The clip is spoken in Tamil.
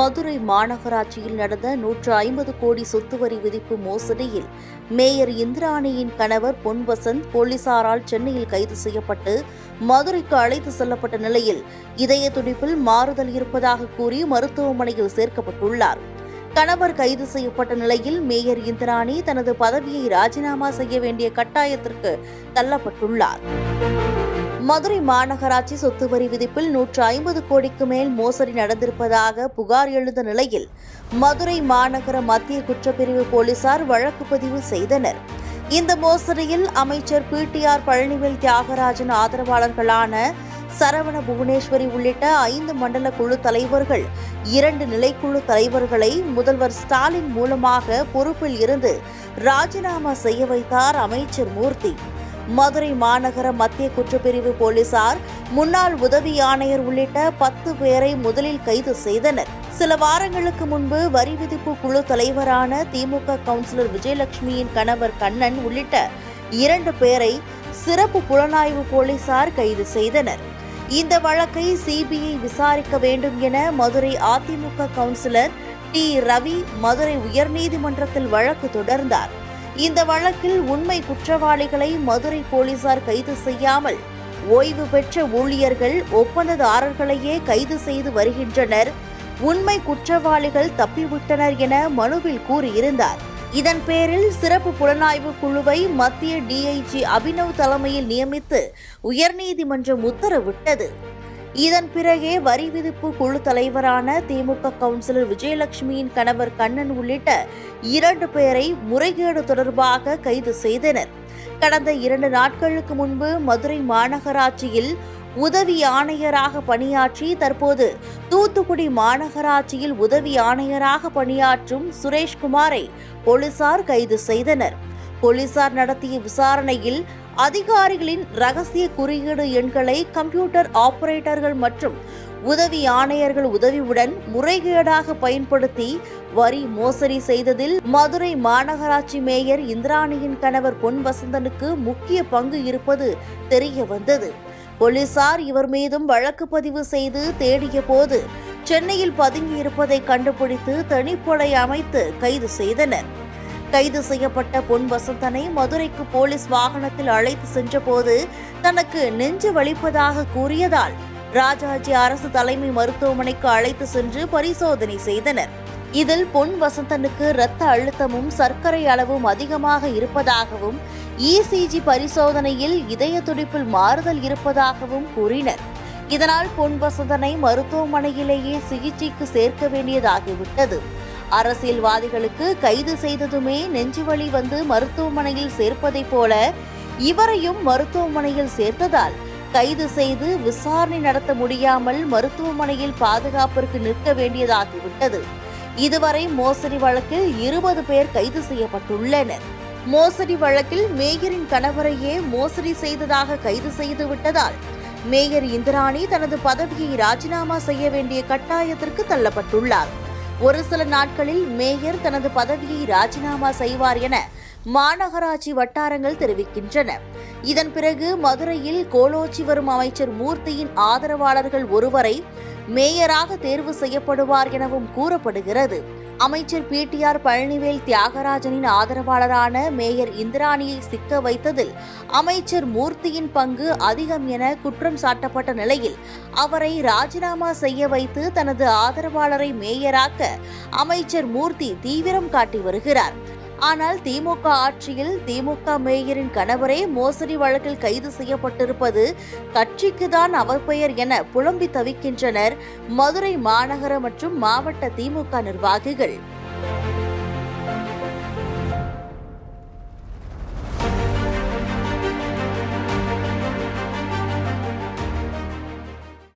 மதுரை மாநகராட்சியில் நடந்த 150 கோடி சொத்து வரி விதிப்பு மோசடியில் மேயர் இந்திராணியின் கணவர் பொன் வசந்த் போலீசாரால் சென்னையில் கைது செய்யப்பட்டு மதுரைக்கு அழைத்து செல்லப்பட்ட நிலையில் இதய துடிப்பில் மாறுதல் இருப்பதாக கூறி மருத்துவமனையில் சேர்க்கப்பட்டுள்ளார். கணவர் கைது செய்யப்பட்ட நிலையில் மேயர் இந்திராணி தனது பதவியை ராஜினாமா செய்ய வேண்டிய கட்டாயத்திற்கு தள்ளப்பட்டுள்ளார். மதுரை மாநகராட்சி சொத்து வரி விதிப்பில் 150 கோடிக்கு மேல் மோசடி நடந்திருப்பதாக புகார் எழுந்த நிலையில் மதுரை மாநகர மத்திய குற்றப்பிரிவு போலீசார் வழக்கு பதிவு செய்தனர். இந்த மோசடியில் அமைச்சர் பிடிஆர் பழனிவேல் தியாகராஜன் ஆதரவாளர்களான சரவண புவனேஸ்வரி உள்ளிட்ட 5 மண்டல குழு தலைவர்கள் 2 நிலைக்குழு தலைவர்களை முதல்வர் ஸ்டாலின் மூலமாக பொறுப்பில் இருந்து ராஜினாமா செய்ய வைத்தார் அமைச்சர் மூர்த்தி. மதுரை மாநகர மத்திய குற்றப்பிரிவு போலீசார் முன்னாள் உதவி ஆணையர் உள்ளிட்ட 10 பேரை முதலில் கைது செய்தனர். சில வாரங்களுக்கு முன்பு வரி விதிப்பு குழு தலைவரான திமுக கவுன்சிலர் விஜயலட்சுமியின் கணவர் கண்ணன் உள்ளிட்ட 2 பேரை சிறப்பு புலனாய்வு போலீசார் கைது செய்தனர். இந்த வழக்கை சிபிஐ விசாரிக்க வேண்டும் என மதுரை அதிமுக கவுன்சிலர் டி. ரவி மதுரை உயர்நீதிமன்றத்தில் வழக்கு தொடர்ந்தார். இந்த வழக்கில் உண்மை குற்றவாளிகளை மதுரை போலீசார் கைது செய்யாமல் ஓய்வு பெற்ற ஊழியர்கள் ஒப்பந்ததாரர்களையே கைது செய்து வருகின்றனர், உண்மை குற்றவாளிகள் தப்பிவிட்டனர் என மனுவில் கூறியிருந்தார். இதன் பேரில் சிறப்பு புலனாய்வு குழுவை மத்திய டிஐஜி அபினவ் தலைமையில் நியமித்து உயர்நீதிமன்றம் உத்தரவிட்டது. இதன் பிறகே வரி விதிப்பு குழு தலைவரான திமுக கவுன்சிலர் விஜயலட்சுமியின் கணவர் கண்ணன் உள்ளிட்ட 2 பேரை முறைகேடு தொடர்பாக கைது செய்தனர். கடந்த 2 நாட்களுக்கு முன்பு மதுரை மாநகராட்சியில் உதவி ஆணையராக பணியாற்றி தற்போது தூத்துக்குடி மாநகராட்சியில் உதவி ஆணையராக பணியாற்றும் சுரேஷ்குமாரை போலீசார் கைது செய்தனர். போலீசார் நடத்திய விசாரணையில் அதிகாரிகளின் ரகசிய குறியீடு எண்களை கம்ப்யூட்டர் ஆபரேட்டர்கள் மற்றும் உதவி ஆணையர்கள் உதவியுடன் முறைகேடாக பயன்படுத்தி வரி மோசடி செய்ததில் மதுரை மாநகராட்சி மேயர் இந்திராணியின் கணவர் பொன் வசந்தனுக்கு முக்கிய பங்கு இருப்பது தெரிய வந்தது. போலீசார் இவர் மீதும் வழக்கு பதிவு செய்து தேடிய போது சென்னையில் பதுங்கியிருப்பதை கண்டுபிடித்து தனிப்படை அமைத்து கைது செய்தனர். கைது செய்யப்பட்ட பொன் வசந்தனை மதுரைக்கு போலீஸ் வாகனத்தில் அழைத்து சென்றபோது தனக்கு நெஞ்சு வலிப்பதாக கூறியதால் ராஜாஜி அரசு தலைமை மருத்துவமனைக்கு அழைத்து சென்று பரிசோதனை செய்தனர். இதில் பொன் வசந்தனுக்கு இரத்த அழுத்தமும் சர்க்கரை அளவும் அதிகமாக இருப்பதாகவும் இசிஜி பரிசோதனையில் இதய துடிப்பில் மாறுதல் இருப்பதாகவும் கூறினர். இதனால் பொன் வசந்தனை மருத்துவமனையிலேயே சிகிச்சைக்கு சேர்க்க வேண்டியதாகிவிட்டது. அரசியல்வாதிகளுக்கு கைது செய்ததுமே நெஞ்சுவலி வந்து மருத்துவமனையில் சேர்ப்பதைப் போல இவரையும் மருத்துவமனையில் சேர்த்ததால் கைது செய்து விசாரணை நடத்த முடியாமல் மருத்துவமனையில் பாதுகாப்பிற்கு நிற்க வேண்டியதாகிவிட்டது. இதுவரை மோசடி வழக்கில் 20 பேர் கைது செய்யப்பட்டுள்ளனர். மோசடி வழக்கில் மேயரின் கணவரையே மோசடி செய்ததாக கைது செய்து விட்டதால் மேயர் இந்திராணி தனது பதவியை ராஜினாமா செய்ய வேண்டிய கட்டாயத்திற்கு தள்ளப்பட்டுள்ளார். ஒரு சில நாட்களில் மேயர் தனது பதவியை ராஜினாமா செய்வார் என மாநகராட்சி வட்டாரங்கள் தெரிவிக்கின்றன. இதன் பிறகு மதுரையில் கோலோச்சி வரும் அமைச்சர் மூர்த்தியின் ஆதரவாளர்கள் ஒருவரை மேயராக தேர்வு செய்யப்படுவார் எனவும் கூறப்படுகிறது. அமைச்சர் பிடிஆர் பழனிவேல் தியாகராஜனின் ஆதரவாளரான மேயர் இந்திராணியை சிக்க வைத்ததில் அமைச்சர் மூர்த்தியின் பங்கு அதிகம் என குற்றம் சாட்டப்பட்ட நிலையில் அவரை ராஜினாமா செய்ய வைத்து தனது ஆதரவாளரை மேயராக்க அமைச்சர் மூர்த்தி தீவிரம் காட்டி வருகிறார். ஆனால் திமுக ஆட்சியில் திமுக மேயரின் கணவரே மோசடி வழக்கில் கைது செய்யப்பட்டிருப்பது கட்சிக்குதான் அவப்பெயர் என புலம்பி தவிக்கின்றனர் மதுரை மாநகர மற்றும் மாவட்ட திமுக நிர்வாகிகள்.